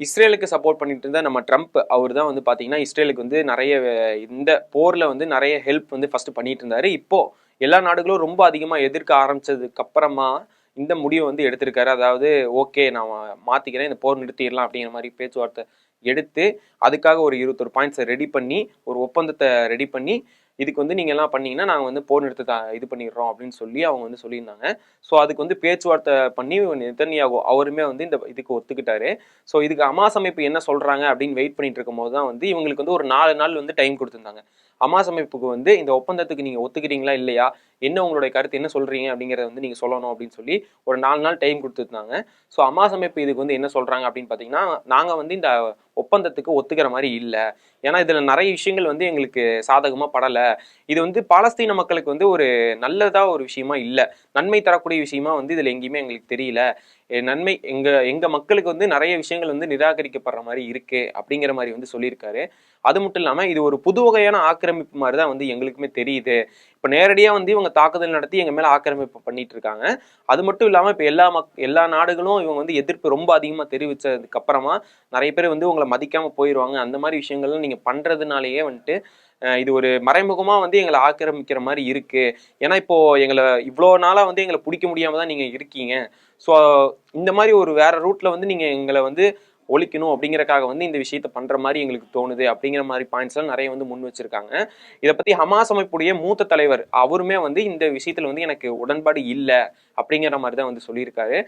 இஸ்ரேலுக்கு சப்போர்ட் பண்ணிட்டு இருந்த நம்ம ட்ரம்ப் அவர் தான் வந்து பார்த்தீங்கன்னா இஸ்ரேலுக்கு வந்து நிறைய இந்த போரில் வந்து நிறைய ஹெல்ப் வந்து ஃபர்ஸ்ட் பண்ணிட்டு இருந்தாரு. இப்போ எல்லா நாடுகளும் ரொம்ப அதிகமாக எதிர்க்க ஆரம்பிச்சதுக்கு அப்புறமா இந்த முடிவை வந்து எடுத்திருக்காரு. அதாவது ஓகே நான் மாத்திக்கிறேன், இந்த போர் நிறுத்திடலாம் அப்படிங்கிற மாதிரி பேச்சுவார்த்தை எடுத்து அதுக்காக ஒரு 21 பாயிண்ட்ஸை ரெடி பண்ணி ஒரு ஒப்பந்தத்தை ரெடி பண்ணி இதுக்கு வந்து நீங்க எல்லாம் பண்ணீங்கன்னா நாங்கள் வந்து போர் நிறுத்தத்தை இது பண்ணிடுறோம் அப்படின்னு சொல்லி அவங்க வந்து சொல்லியிருந்தாங்க. ஸோ அதுக்கு வந்து பேச்சுவார்த்தை பண்ணி நெதன்யாகு அவருமே வந்து இந்த இதுக்கு ஒத்துக்கிட்டாரு. ஸோ இதுக்கு ஹமாஸ் அமைப்பு என்ன சொல்றாங்க அப்படின்னு வெயிட் பண்ணிட்டு இருக்கும் போது தான் வந்து இவங்களுக்கு வந்து ஒரு 4 நாள் வந்து டைம் கொடுத்துருந்தாங்க. ஹமாஸ் அமைப்புக்கு வந்து இந்த ஒப்பந்தத்துக்கு நீங்க ஒத்துக்கிறீங்களா இல்லையா, என்ன உங்களுடைய கருத்து என்ன சொல்றீங்க அப்படிங்கிறத வந்து நீங்க சொல்லணும் அப்படின்னு சொல்லி ஒரு 4 நாள் டைம் கொடுத்துருந்தாங்க. ஸோ ஹமாஸ் அமைப்பு இதுக்கு வந்து என்ன சொல்றாங்க அப்படின்னு பார்த்தீங்கன்னா, நாங்க வந்து இந்த ஒப்பந்தத்துக்கு ஒத்துக்கிற மாதிரி இல்லை, ஏன்னா இதுல நிறைய விஷயங்கள் வந்து எங்களுக்கு சாதகமா படலை, இது வந்து பாலஸ்தீன மக்களுக்கு வந்து ஒரு நல்லதா ஒரு விஷயமா இல்லை, நன்மை தரக்கூடிய விஷயமா வந்து இதுல எங்கேயுமே எங்களுக்கு தெரியல, நன்மை எங்க மக்களுக்கு வந்து நிறைய விஷயங்கள் வந்து நிராகரிக்கப்படுற மாதிரி இருக்கு அப்படிங்கிற மாதிரி வந்து சொல்லியிருக்காரு. அது மட்டும் இல்லாம இது ஒரு புது வகையான ஆக்கிரமிப்பு மாதிரி தான் வந்து எங்களுக்குமே தெரியுது. இப்ப நேரடியா வந்து இவங்க தாக்குதல் நடத்தி எங்க மேல ஆக்கிரமிப்பு பண்ணிட்டு இருக்காங்க. அது மட்டும் இல்லாம இப்ப எல்லா நாடுகளும் இவங்க வந்து எதிர்ப்பு ரொம்ப அதிகமா தெரிவிச்சதுக்கு அப்புறமா நிறைய பேர் வந்து உங்களை மதிக்காம போயிடுவாங்க, அந்த மாதிரி விஷயங்கள்லாம் நீங்க பண்றதுனாலயே வந்துட்டு இது ஒரு மறைமுகமா வந்து எங்களை ஆக்கிரமிக்கிற மாதிரி இருக்கு. ஏன்னா இப்போ எங்களை இவ்வளோ நாளா வந்து எங்களை பிடிக்க முடியாம தான் நீங்க இருக்கீங்க. ஸோ இந்த மாதிரி ஒரு வேற ரூட்ல வந்து நீங்க எங்களை வந்து ஒழிக்கணும் அப்படிங்கறக்காக வந்து இந்த விஷயத்த பண்ற மாதிரி எங்களுக்கு தோணுது அப்படிங்கிற மாதிரி பாயிண்ட்ஸ் எல்லாம் நிறைய வந்து முன் வச்சிருக்காங்க. இதை பத்தி ஹமாஸ் அமைப்புடைய மூத்த தலைவர் அவருமே வந்து இந்த விஷயத்துல வந்து எனக்கு உடன்பாடு இல்லை அப்படிங்கிற மாதிரி தான் வந்து சொல்லியிருக்காரு.